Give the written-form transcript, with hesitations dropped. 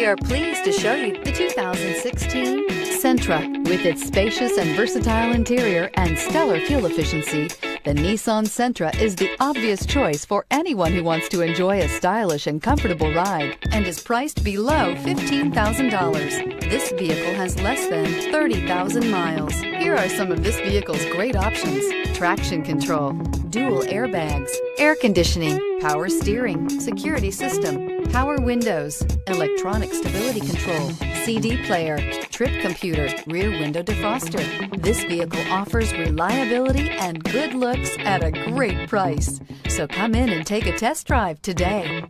are pleased to show you the 2016 Sentra. With its spacious and versatile interior and stellar fuel efficiency, the Nissan Sentra is the obvious choice for anyone who wants to enjoy a stylish and comfortable ride and is priced below $15,000. This vehicle has less than 30,000 miles. Here are some of this vehicle's great options: traction control, dual airbags, air conditioning, power steering, security system, power windows, electronic stability control, CD player, trip computer, rear window defroster. This vehicle offers reliability and good looks at a great price. So come in and take a test drive today.